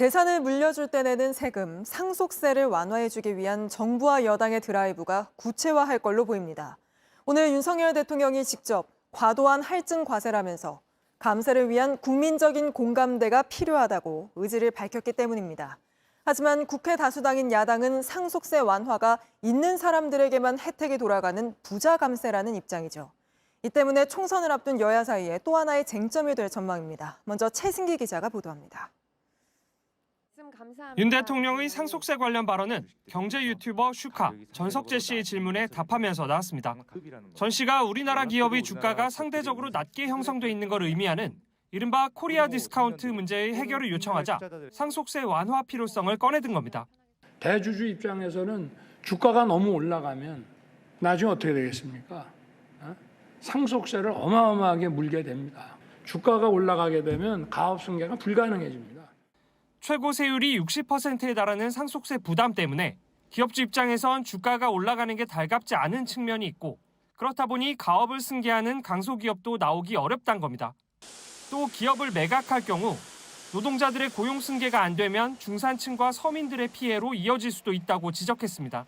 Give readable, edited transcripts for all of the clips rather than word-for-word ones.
재산을 물려줄 때 내는 세금, 상속세를 완화해주기 위한 정부와 여당의 드라이브가 구체화할 걸로 보입니다. 오늘 윤석열 대통령이 직접 과도한 할증 과세라면서 감세를 위한 국민적인 공감대가 필요하다고 의지를 밝혔기 때문입니다. 하지만 국회 다수당인 야당은 상속세 완화가 있는 사람들에게만 혜택이 돌아가는 부자 감세라는 입장이죠. 이 때문에 총선을 앞둔 여야 사이에 또 하나의 쟁점이 될 전망입니다. 먼저 최승기 기자가 보도합니다. 윤 대통령의 상속세 관련 발언은 경제 유튜버 슈카 전석재 씨의 질문에 답하면서 나왔습니다. 전 씨가 우리나라 기업의 주가가 상대적으로 낮게 형성돼 있는 걸 의미하는 이른바 코리아 디스카운트 문제의 해결을 요청하자 상속세 완화 필요성을 꺼내든 겁니다. 대주주 입장에서는 주가가 너무 올라가면 나중에 어떻게 되겠습니까? 상속세를 어마어마하게 물게 됩니다. 주가가 올라가게 되면 가업 승계가 불가능해집니다. 최고 세율이 60%에 달하는 상속세 부담 때문에 기업주 입장에선 주가가 올라가는 게 달갑지 않은 측면이 있고 그렇다 보니 가업을 승계하는 강소기업도 나오기 어렵다는 겁니다. 또 기업을 매각할 경우 노동자들의 고용 승계가 안 되면 중산층과 서민들의 피해로 이어질 수도 있다고 지적했습니다.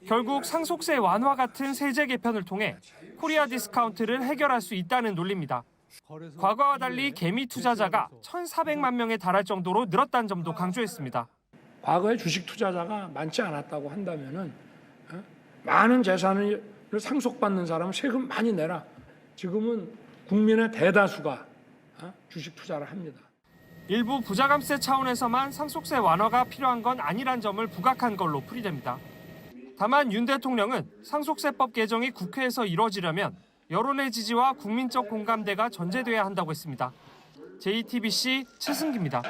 결국 상속세 완화 같은 세제 개편을 통해 코리아 디스카운트를 해결할 수 있다는 논리입니다. 과거와 달리 개미 투자자가 1,400만 명에 달할 정도로 늘었다는 점도 강조했습니다. 과거에 주식 투자자가 많지 않았다고 한다면은 많은 재산을 상속받는 사람은 세금 많이 내라. 지금은 국민의 대다수가 주식 투자를 합니다. 일부 부자 감세 차원에서만 상속세 완화가 필요한 건 아니란 점을 부각한 걸로 풀이됩니다. 다만 윤 대통령은 상속세법 개정이 국회에서 이뤄지려면 여론의 지지와 국민적 공감대가 전제돼야 한다고 했습니다. JTBC 최승기입니다.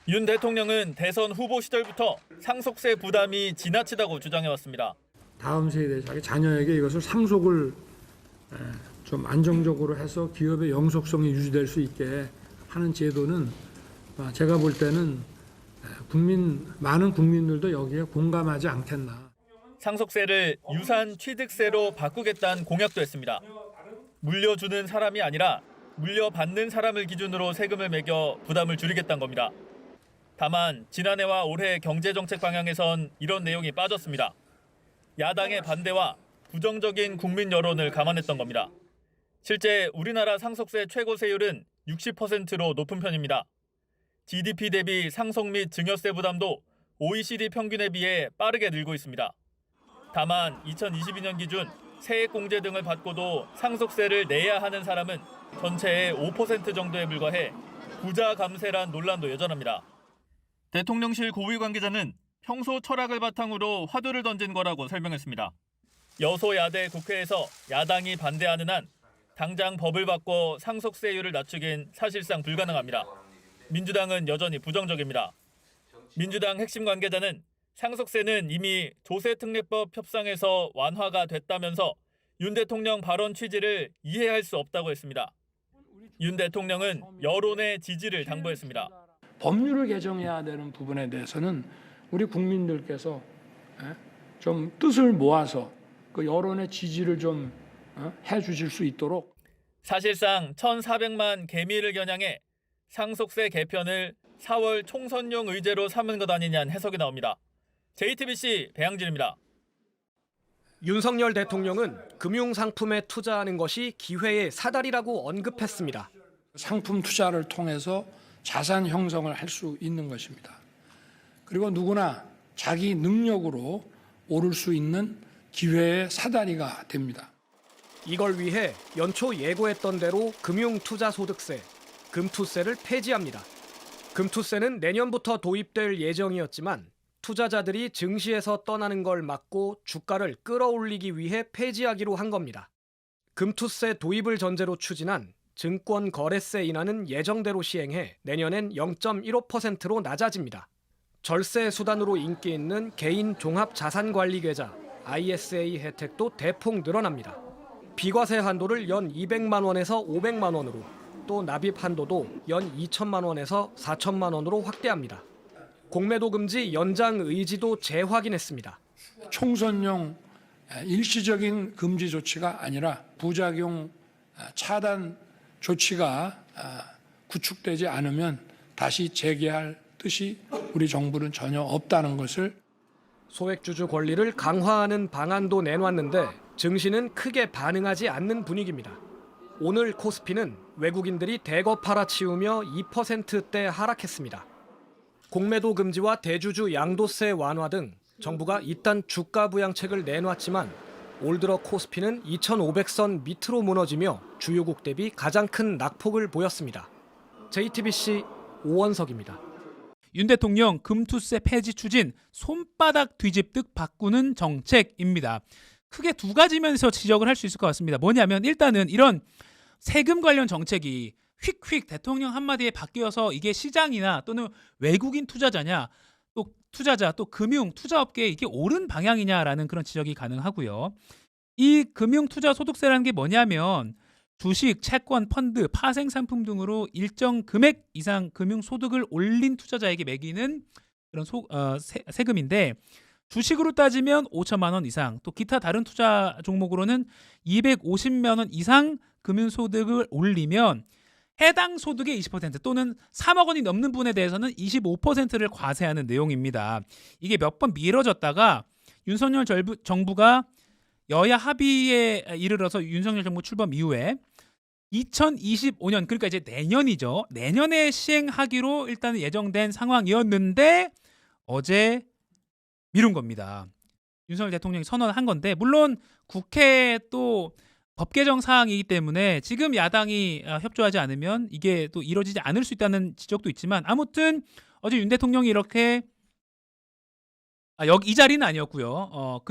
윤 대통령은 대선 후보 시절부터 상속세 부담이 지나치다고 주장해왔습니다. 다음 세대 자기 자녀에게 이것을 상속을 좀 안정적으로 해서 기업의 영속성이 유지될 수 있게 하는 제도는 제가 볼 때는 많은 국민들도 여기에 공감하지 않겠나. 상속세를 유산 취득세로 바꾸겠다는 공약도 했습니다. 물려주는 사람이 아니라 물려받는 사람을 기준으로 세금을 매겨 부담을 줄이겠다는 겁니다. 다만 지난해와 올해 경제정책 방향에선 이런 내용이 빠졌습니다. 야당의 반대와 부정적인 국민 여론을 감안했던 겁니다. 실제 우리나라 상속세 최고 세율은 60%로 높은 편입니다. GDP 대비 상속 및 증여세 부담도 OECD 평균에 비해 빠르게 늘고 있습니다. 다만 2022년 기준 세액공제 등을 받고도 상속세를 내야 하는 사람은 전체의 5% 정도에 불과해 부자 감세란 논란도 여전합니다. 대통령실 고위 관계자는 평소 철학을 바탕으로 화두를 던진 거라고 설명했습니다. 여소야대 국회에서 야당이 반대하는 한 당장 법을 바꿔 상속세율을 낮추긴 사실상 불가능합니다. 민주당은 여전히 부정적입니다. 민주당 핵심 관계자는 상속세는 이미 조세특례법 협상에서 완화가 됐다면서 윤 대통령 발언 취지를 이해할 수 없다고 했습니다. 윤 대통령은 여론의 지지를 당부했습니다. 법률을 개정해야 되는 부분에 대해서는 우리 국민들께서 좀 뜻을 모아서 그 여론의 지지를 좀 해주실 수 있도록. 사실상 1,400만 개미를 겨냥해 상속세 개편을 4월 총선용 의제로 삼은 것 아니냐는 해석이 나옵니다. JTBC 배양진입니다. 윤석열 대통령은 금융상품에 투자하는 것이 기회의 사다리라고 언급했습니다. 상품 투자를 통해서 자산 형성을 할 수 있는 것입니다. 그리고 누구나 자기 능력으로 오를 수 있는 기회의 사다리가 됩니다. 이걸 위해 연초 예고했던 대로 금융투자소득세, 금투세를 폐지합니다. 금투세는 내년부터 도입될 예정이었지만 투자자들이 증시에서 떠나는 걸 막고 주가를 끌어올리기 위해 폐지하기로 한 겁니다. 금투세 도입을 전제로 추진한 증권거래세 인하는 예정대로 시행해 내년엔 0.15%로 낮아집니다. 절세 수단으로 인기 있는 개인 종합자산관리계좌 ISA 혜택도 대폭 늘어납니다. 비과세 한도를 연 200만 원에서 500만 원으로 또 납입 한도도 연 2천만 원에서 4천만 원으로 확대합니다. 공매도 금지 연장 의지도 재확인했습니다. 총선용 일시적인 금지 조치가 아니라 부작용 차단 조치가 구축되지 않으면 다시 재개할 뜻이 우리 정부는 전혀 없다는 것을 소액주주 권리를 강화하는 방안도 내놨는데 증시는 크게 반응하지 않는 분위기입니다. 오늘 코스피는 외국인들이 대거 팔아치우며 2%대 하락했습니다. 공매도 금지와 대주주 양도세 완화 등 정부가 이딴 주가 부양책을 내놨지만 올 들어 코스피는 2,500선 밑으로 무너지며 주요국 대비 가장 큰 낙폭을 보였습니다. JTBC 오원석입니다. 윤 대통령 금투세 폐지 추진 손바닥 뒤집듯 바꾸는 정책입니다. 크게 두 가지 면에서 지적을 할 수 있을 것 같습니다. 뭐냐면 일단은 이런 세금 관련 정책이 휙휙 대통령 한마디에 바뀌어서 이게 시장이나 또는 외국인 투자자냐 또 투자자 또 금융 투자업계에 이게 옳은 방향이냐라는 그런 지적이 가능하고요. 이 금융투자소득세라는 게 뭐냐면 주식, 채권, 펀드, 파생상품 등으로 일정 금액 이상 금융소득을 올린 투자자에게 매기는 그런 세금인데 주식으로 따지면 5천만 원 이상, 또 기타 다른 투자 종목으로는 250만 원 이상 금융소득을 올리면 해당 소득의 20% 또는 3억 원이 넘는 분에 대해서는 25%를 과세하는 내용입니다. 이게 몇 번 미뤄졌다가 윤석열 정부가 여야 합의에 이르러서 윤석열 정부 출범 이후에 2025년 그러니까 이제 내년이죠. 내년에 시행하기로 일단 예정된 상황이었는데 어제 미룬 겁니다. 윤석열 대통령이 선언한 건데 물론 국회 또 법 개정 사항이기 때문에 지금 야당이 협조하지 않으면 이게 또 이루어지지 않을 수 있다는 지적도 있지만 아무튼 어제 윤 대통령이 이렇게 여기 이 자리는 아니었고요.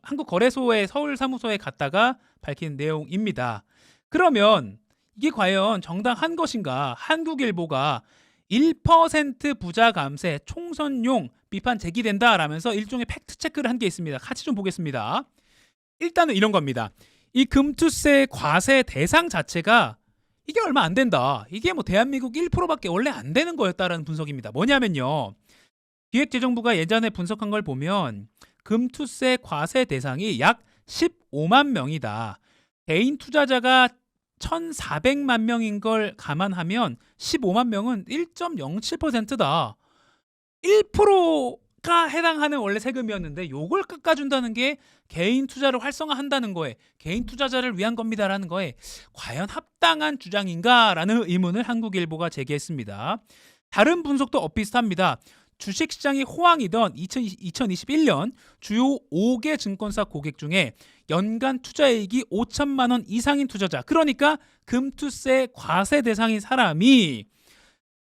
한국거래소의 서울 사무소에 갔다가 밝힌 내용입니다. 그러면 이게 과연 정당한 것인가? 한국일보가 1% 부자 감세 총선용 비판 제기된다라면서 일종의 팩트 체크를 한 게 있습니다. 같이 좀 보겠습니다. 일단은 이런 겁니다. 이 금투세 과세 대상 자체가 이게 얼마 안 된다. 이게 뭐 대한민국 1%밖에 원래 안 되는 거였다라는 분석입니다. 뭐냐면요. 기획재정부가 예전에 분석한 걸 보면 금투세 과세 대상이 약 15만 명이다. 개인 투자자가 1,400만 명인 걸 감안하면 15만 명은 1.07%다. 1%가 해당하는 원래 세금이었는데 요걸 깎아준다는 게 개인 투자를 활성화한다는 거에 개인 투자자를 위한 겁니다라는 거에 과연 합당한 주장인가라는 의문을 한국일보가 제기했습니다. 다른 분석도 엇비슷합니다. 주식시장이 호황이던 2021년 주요 5개 증권사 고객 중에 연간 투자이익이 5천만 원 이상인 투자자, 그러니까 금투세 과세 대상인 사람이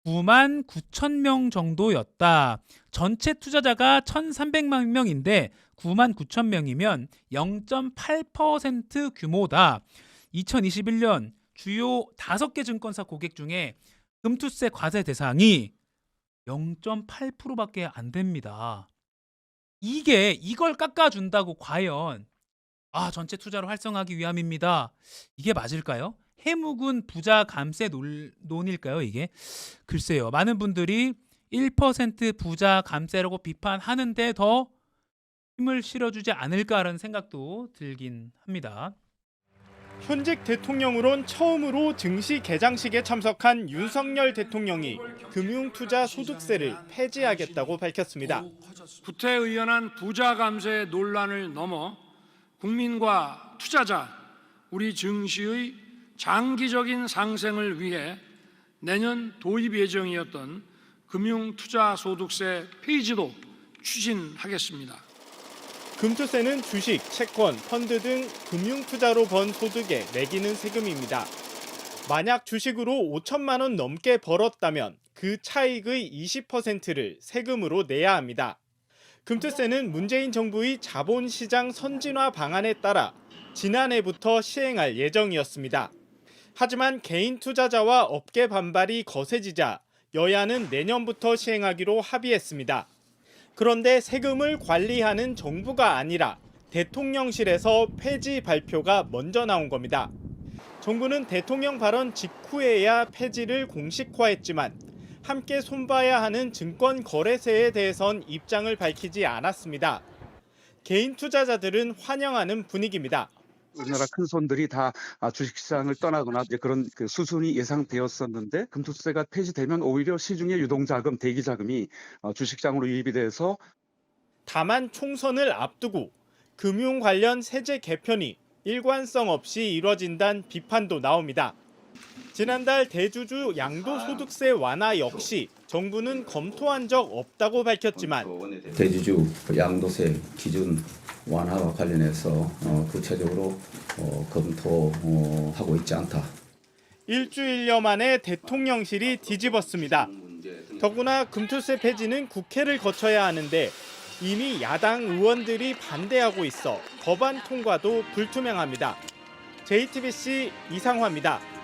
9만 9천 명 정도였다. 전체 투자자가 1,300만 명인데 9만 9천 명이면 0.8% 규모다. 2021년 주요 5개 증권사 고객 중에 금투세 과세 대상이 0.8%밖에 안 됩니다. 이걸 깎아준다고 과연 전체 투자를 활성화하기 위함입니다. 이게 맞을까요? 해묵은 부자 감세 논일까요? 이게 글쎄요. 많은 분들이 1% 부자 감세라고 비판하는데 더 힘을 실어주지 않을까라는 생각도 들긴 합니다. 현직 대통령으로는 처음으로 증시 개장식에 참석한 윤석열 대통령이 금융투자소득세를 폐지하겠다고 밝혔습니다. 구태의연한 부자 감세 논란을 넘어 국민과 투자자, 우리 증시의 장기적인 상생을 위해 내년 도입 예정이었던 금융투자소득세 폐지도 추진하겠습니다. 금투세는 주식, 채권, 펀드 등 금융투자로 번 소득에 매기는 세금입니다. 만약 주식으로 5천만 원 넘게 벌었다면 그 차익의 20%를 세금으로 내야 합니다. 금투세는 문재인 정부의 자본시장 선진화 방안에 따라 지난해부터 시행할 예정이었습니다. 하지만 개인 투자자와 업계 반발이 거세지자 여야는 내년부터 시행하기로 합의했습니다. 그런데 세금을 관리하는 정부가 아니라 대통령실에서 폐지 발표가 먼저 나온 겁니다. 정부는 대통령 발언 직후에야 폐지를 공식화했지만 함께 손봐야 하는 증권거래세에 대해선 입장을 밝히지 않았습니다. 개인 투자자들은 환영하는 분위기입니다. 우리나라 큰 손들이 다 주식시장을 떠나거나 이제 그런 그 수순이 예상되었었는데 금투세가 폐지되면 오히려 시중의 유동자금, 대기자금이 주식시장으로 유입이 돼서 다만 총선을 앞두고 금융 관련 세제 개편이 일관성 없이 이뤄진다는 비판도 나옵니다. 지난달 대주주 양도소득세 완화 역시 정부는 검토한 적 없다고 밝혔지만 대주주 양도세 기준 완화와 관련해서 구체적으로 검토하고 있지 않다. 일주일여 만에 대통령실이 뒤집었습니다. 더구나 금투세 폐지는 국회를 거쳐야 하는데 이미 야당 의원들이 반대하고 있어 법안 통과도 불투명합니다. JTBC 이상화입니다.